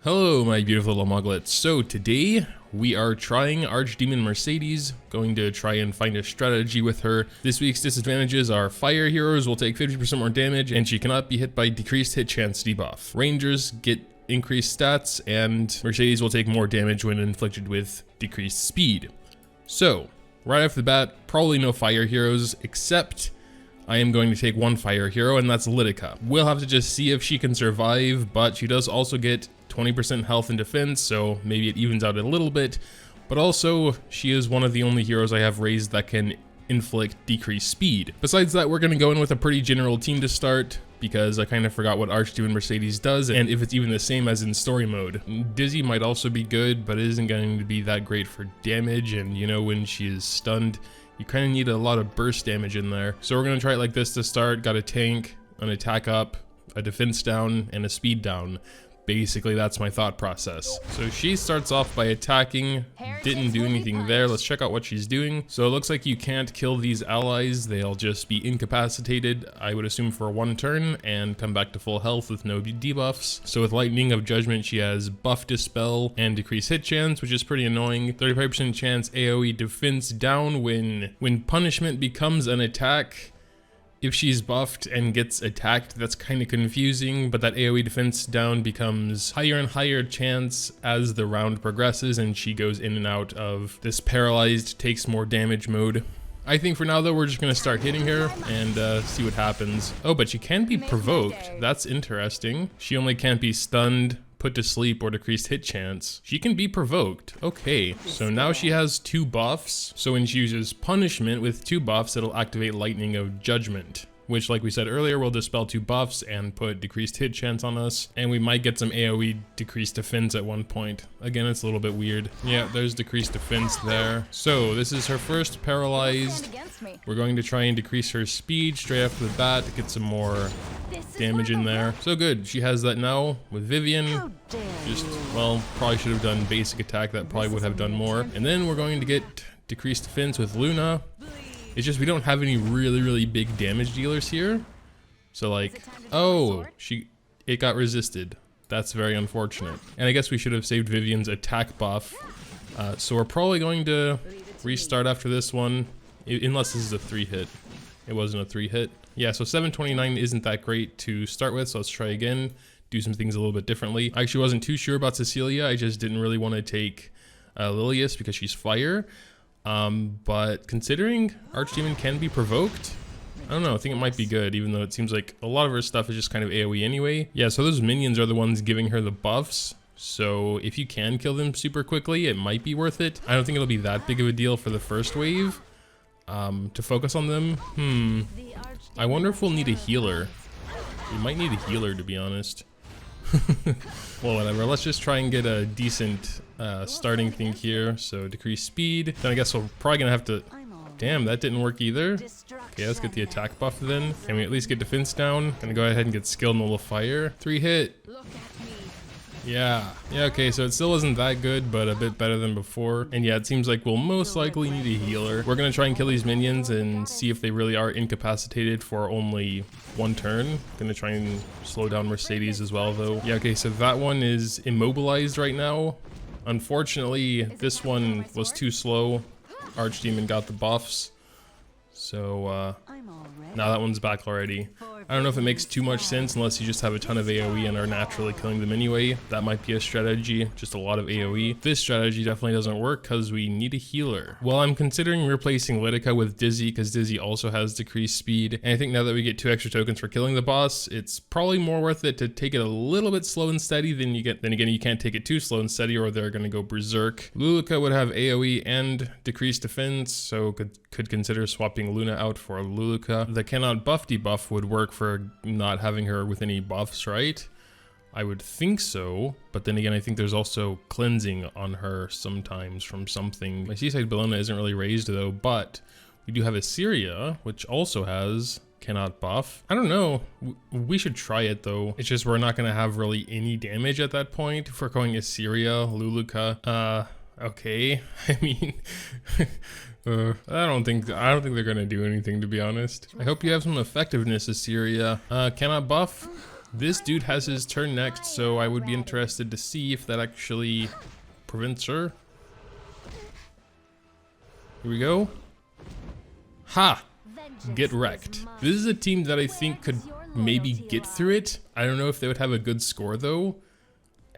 Hello my beautiful little Moglets. So today we are trying Archdemon Mercedes, going to try and find a strategy with her. This week's disadvantages are fire heroes will take 50% more damage and she cannot be hit by decreased hit chance debuff. Rangers get increased stats and Mercedes will take more damage when inflicted with decreased speed. So right off the bat, probably no fire heroes, except I am going to take one fire hero, and that's Litica. We'll have to just see if she can survive, but she does also get 20% health and defense, so maybe it evens out a little bit. But also, she is one of the only heroes I have raised that can inflict decreased speed. Besides that, we're going to go in with a pretty general team to start, because I kind of forgot what Archdemon Mercedes does, and if it's even the same as in story mode. Dizzy might also be good, but it isn't going to be that great for damage, and you know, when she is stunned, you kind of need a lot of burst damage in there. So we're going to try it like this to start. Got a tank, an attack up, a defense down, and a speed down. Basically, that's my thought process. So she starts off by attacking, didn't do anything there. Let's check out what she's doing. So it looks like you can't kill these allies. They'll just be incapacitated, I would assume, for one turn and come back to full health with no debuffs. So with Lightning of Judgment, she has buff dispel and decreased hit chance, which is pretty annoying. 35% chance AoE defense down when punishment becomes an attack. If she's buffed and gets attacked, that's kind of confusing, but that AoE defense down becomes higher and higher chance as the round progresses and she goes in and out of this paralyzed, takes more damage mode. I think for now though, we're just going to start hitting her and see what happens. Oh, but she can be provoked. That's interesting. She only can't be stunned, put to sleep, or decreased hit chance. She can be provoked. Okay, so now she has 2 buffs. So when she uses punishment with 2 buffs, it'll activate Lightning of Judgment, which, like we said earlier, will dispel 2 buffs and put decreased hit chance on us. And we might get some AoE decreased defense at one point. Again, it's a little bit weird. Yeah, there's decreased defense there. So this is her first paralyzed. We're going to try and decrease her speed straight off the bat to get some more damage in there. So good, she has that now with Vivian. Just, well, probably should have done basic attack. That probably would have done more. And then we're going to get decreased defense with Luna. It's just we don't have any really big damage dealers here. So like, oh, it got resisted. That's very unfortunate. And I guess we should have saved Vivian's attack buff. So we're probably going to restart after this one, unless this is a 3-hit. It wasn't a 3-hit. Yeah, so 729 isn't that great to start with, so let's try again. Do some things a little bit differently. I actually wasn't too sure about Cecilia. I just didn't really want to take Lilius because she's fire. But considering Archdemon can be provoked, I don't know, I think it might be good, even though it seems like a lot of her stuff is just kind of AoE anyway. Yeah, so those minions are the ones giving her the buffs. So if you can kill them super quickly, it might be worth it. I don't think it'll be that big of a deal for the first wave. To focus on them. I wonder if we'll need a healer. We might need a healer, to be honest. Well, whatever. Let's just try and get a decent starting thing here. So decrease speed. Then I guess we're probably gonna have to... Damn, that didn't work either. Okay, let's get the attack buff then. Can we at least get defense down? Gonna go ahead and get skill nullifier. 3-hit. Yeah, okay, so it still wasn't that good, but a bit better than before. And yeah, it seems like we'll most likely need a healer. We're gonna try and kill these minions and see if they really are incapacitated for only one turn. Gonna try and slow down Mercedes as well, though. Yeah, okay, so that one is immobilized right now. Unfortunately, this one was too slow. Archdemon got the buffs. So, now that one's back already. I don't know if it makes too much sense unless you just have a ton of AoE and are naturally killing them anyway. That might be a strategy, just a lot of AoE. This strategy definitely doesn't work because we need a healer. Well, I'm considering replacing Litica with Dizzy because Dizzy also has decreased speed. And I think now that we get 2 extra tokens for killing the boss, it's probably more worth it to take it a little bit slow and steady than you get. Then again, you can't take it too slow and steady or they're going to go berserk. Litica would have AoE and decreased defense, so could consider swapping Luna out for Litica. The cannot buff debuff would work for not having her with any buffs, right? I would think so, but then again, I think there's also cleansing on her sometimes from something. My Seaside Bellona isn't really raised though, but we do have Assyria, which also has cannot buff. I don't know, we should try it though. It's just we're not gonna have really any damage at that point if we're going Assyria, Luluka. Okay, I mean, I don't think they're gonna do anything, to be honest. I hope you have some effectiveness, Assyria. Cannot buff? This dude has his turn next, so I would be interested to see if that actually prevents her. Here we go. Ha! Get wrecked. This is a team that I think could maybe get through it. I don't know if they would have a good score though.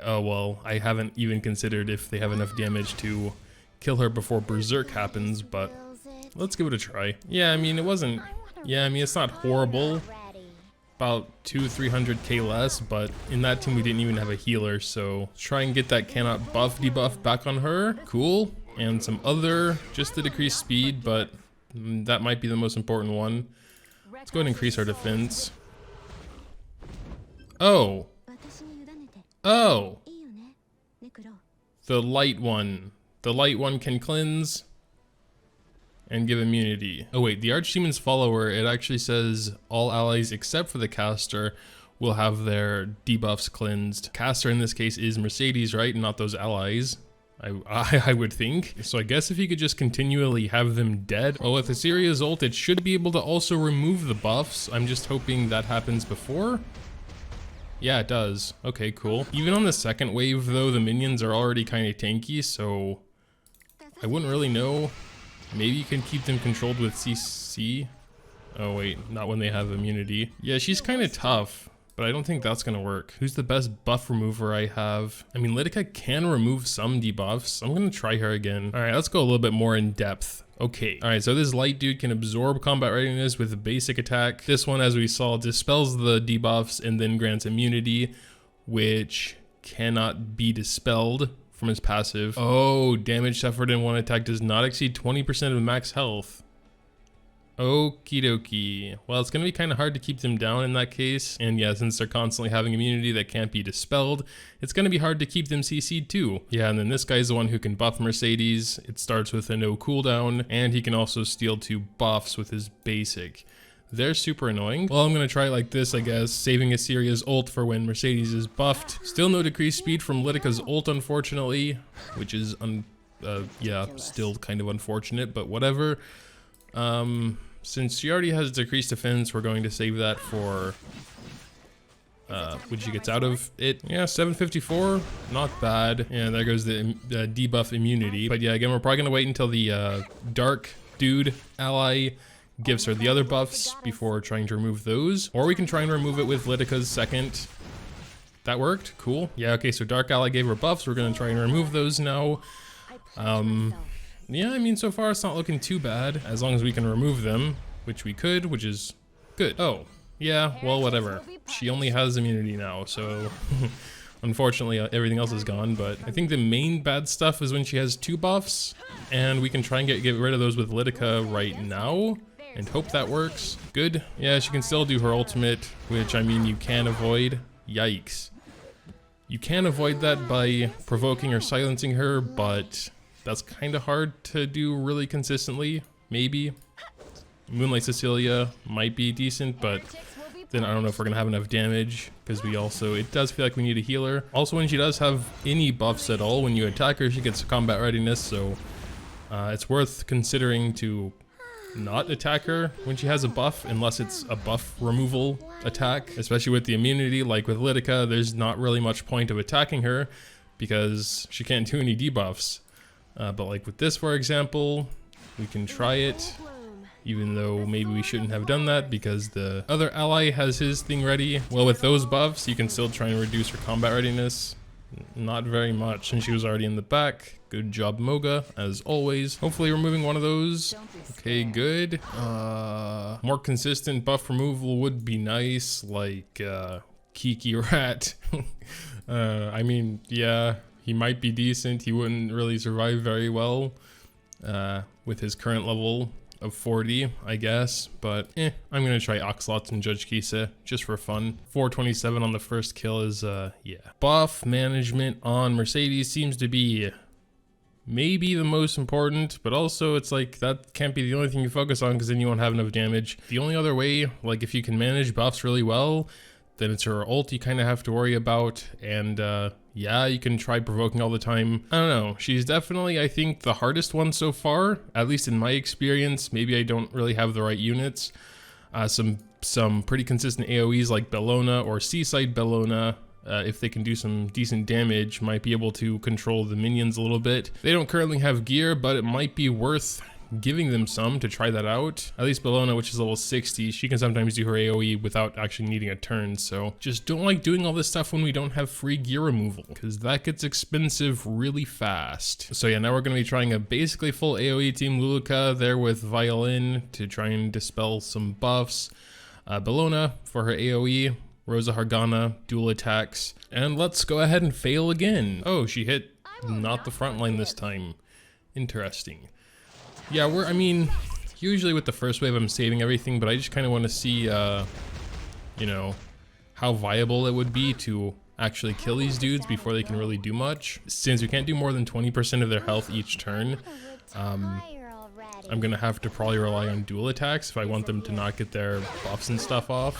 Oh well, I haven't even considered if they have enough damage to kill her before Berserk happens, but let's give it a try. Yeah, I mean, it wasn't... Yeah, I mean, it's not horrible. About 200-300k less, but in that team we didn't even have a healer, so let's try and get that cannot buff debuff back on her. Cool. And some other, just to decrease speed, but that might be the most important one. Let's go ahead and increase our defense. Oh. Oh. The light one. The light one can cleanse and give immunity. Oh wait, the Archdemon's follower, it actually says all allies except for the caster will have their debuffs cleansed. Caster in this case is Mercedes, right? Not those allies. I would think. So I guess if you could just continually have them dead. Oh, with Assyria's ult, it should be able to also remove the buffs. I'm just hoping that happens before. Yeah, it does. Okay, cool. Even on the second wave though, the minions are already kind of tanky, so I wouldn't really know. Maybe you can keep them controlled with CC. Oh wait, not when they have immunity. Yeah, she's kind of tough, but I don't think that's gonna work. Who's the best buff remover I have? I mean, Lidica can remove some debuffs. I'm gonna try her again. All right, let's go a little bit more in depth. Okay, all right, so this light dude can absorb combat readiness with a basic attack. This one, as we saw, dispels the debuffs and then grants immunity, which cannot be dispelled from his passive. Oh, damage suffered in one attack does not exceed 20% of max health. Okie dokie. Well, it's gonna be kind of hard to keep them down in that case. And yeah, since they're constantly having immunity that can't be dispelled, it's gonna be hard to keep them CC'd too. Yeah, and then this guy's the one who can buff Mercedes. It starts with a no cooldown, and he can also steal 2 buffs with his basic. They're super annoying. Well, I'm gonna try it like this, I guess, saving Assyria's ult for when Mercedes is buffed. Still no decreased speed from Lidica's ult, unfortunately, which is, yeah, still kind of unfortunate, but whatever. Since she already has decreased defense, we're going to save that for when she gets out of it. Yeah, 754, not bad. Yeah, there goes the debuff immunity. But yeah, again, we're probably gonna wait until the dark dude ally gives her the other buffs before trying to remove those. Or we can try and remove it with Lidica's second. That worked, cool. Yeah, okay, so dark ally gave her buffs. We're gonna try and remove those now. Yeah, I mean, so far it's not looking too bad, as long as we can remove them, which we could, which is good. Oh, yeah, well, whatever. She only has immunity now, so unfortunately everything else is gone, but I think the main bad stuff is when she has 2 buffs, and we can try and get rid of those with Lidica right now, and hope that works. Good. Yeah, she can still do her ultimate, which, I mean, you can avoid. Yikes. You can avoid that by provoking or silencing her, but that's kind of hard to do really consistently, maybe. Moonlight Cecilia might be decent, but then I don't know if we're gonna have enough damage, because we also, it does feel like we need a healer. Also, when she does have any buffs at all, when you attack her, she gets combat readiness, so it's worth considering to not attack her when she has a buff, unless it's a buff removal attack, especially with the immunity. Like with Lidica, there's not really much point of attacking her, because she can't do any debuffs. But like with this, for example, we can try it, even though maybe we shouldn't have done that because the other ally has his thing ready. Well, with those buffs, you can still try and reduce her combat readiness. Not very much, and she was already in the back. Good job, Moga, as always. Hopefully removing one of those. Okay, good. More consistent buff removal would be nice, like Kiki Rat. I mean, yeah. He might be decent. He wouldn't really survive very well with his current level of 40, I guess. But I'm gonna try Oxlots and Judge Kisa just for fun. 427 on the first kill is yeah. Buff management on Mercedes seems to be maybe the most important, but also it's like that can't be the only thing you focus on, because then you won't have enough damage. The only other way, like if you can manage buffs really well, then it's her ult you kind of have to worry about, and yeah, you can try provoking all the time. I don't know, she's definitely, I think, the hardest one so far, at least in my experience. Maybe I don't really have the right units, Some pretty consistent AoEs like Bellona or Seaside Bellona, if they can do some decent damage, might be able to control the minions a little bit. They don't currently have gear, but it might be worth giving them some to try that out. At least Bellona, which is level 60, she can sometimes do her AoE without actually needing a turn, so just don't like doing all this stuff when we don't have free gear removal, because that gets expensive really fast. So yeah, now we're going to be trying a basically full AoE team. Luluka there with Violin to try and dispel some buffs. Bellona for her AoE, Rosa Hargana, dual attacks, and let's go ahead and fail again. Oh, she hit not the front line this time. Interesting. Yeah, I mean, usually with the first wave I'm saving everything, but I just kind of want to see, you know, how viable it would be to actually kill these dudes before they can really do much. Since we can't do more than 20% of their health each turn, I'm gonna have to probably rely on dual attacks if I want them to not get their buffs and stuff off.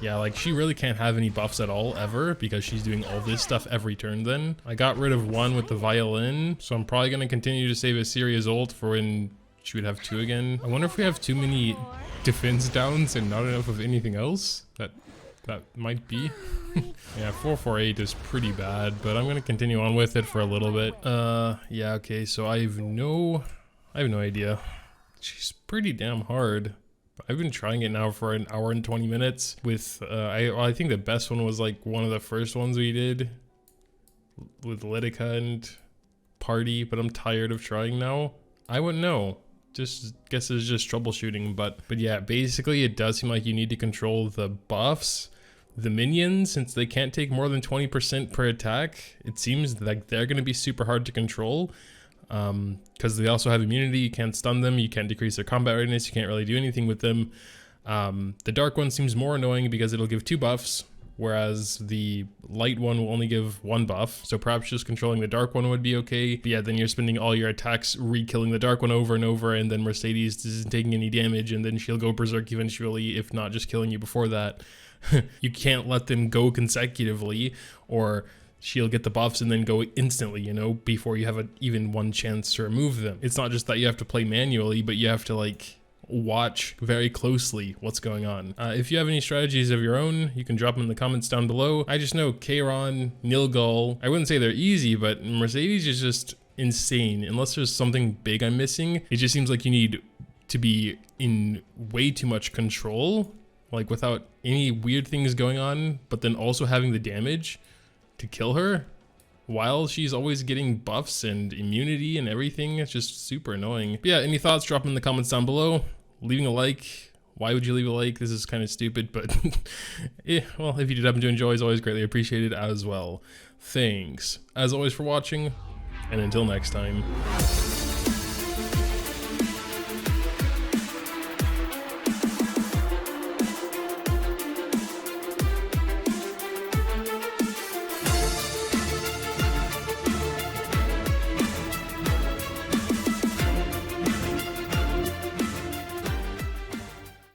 Yeah, like she really can't have any buffs at all ever because she's doing all this stuff every turn then. I got rid of one with the Violin, so I'm probably gonna continue to save Assyria's ult for when she would have 2 again. I wonder if we have too many defense downs and not enough of anything else. That might be. Yeah, 448 is pretty bad, but I'm gonna continue on with it for a little bit. Yeah, okay, so I have no idea. She's pretty damn hard. I've been trying it now for an hour and 20 minutes with, I think the best one was like one of the first ones we did with Lidica and Party, but I'm tired of trying now. I wouldn't know. Just guess it's just troubleshooting, but yeah, basically it does seem like you need to control the buffs. The minions, since they can't take more than 20% per attack, it seems like they're going to be super hard to control. Because they also have immunity, you can't stun them, you can't decrease their combat readiness, you can't really do anything with them. The dark one seems more annoying because it'll give 2 buffs, whereas the light one will only give 1 buff. So perhaps just controlling the dark one would be okay. But yeah, then you're spending all your attacks re-killing the dark one over and over, and then Mercedes isn't taking any damage, and then she'll go berserk eventually, if not just killing you before that. You can't let them go consecutively, or she'll get the buffs and then go instantly, you know, before you have even one chance to remove them. It's not just that you have to play manually, but you have to like watch very closely what's going on. If you have any strategies of your own, you can drop them in the comments down below. I just know Kayron, Nilgal, I wouldn't say they're easy, but Mercedes is just insane. Unless there's something big I'm missing, it just seems like you need to be in way too much control, like without any weird things going on, but then also having the damage to kill her while she's always getting buffs and immunity and everything. It's just super annoying. But yeah, any thoughts, drop them in the comments down below. Leaving a like, why would you leave a like? This is kind of stupid, but yeah, well, if you did happen to enjoy, it's always greatly appreciated as well. Thanks as always for watching, and until next time.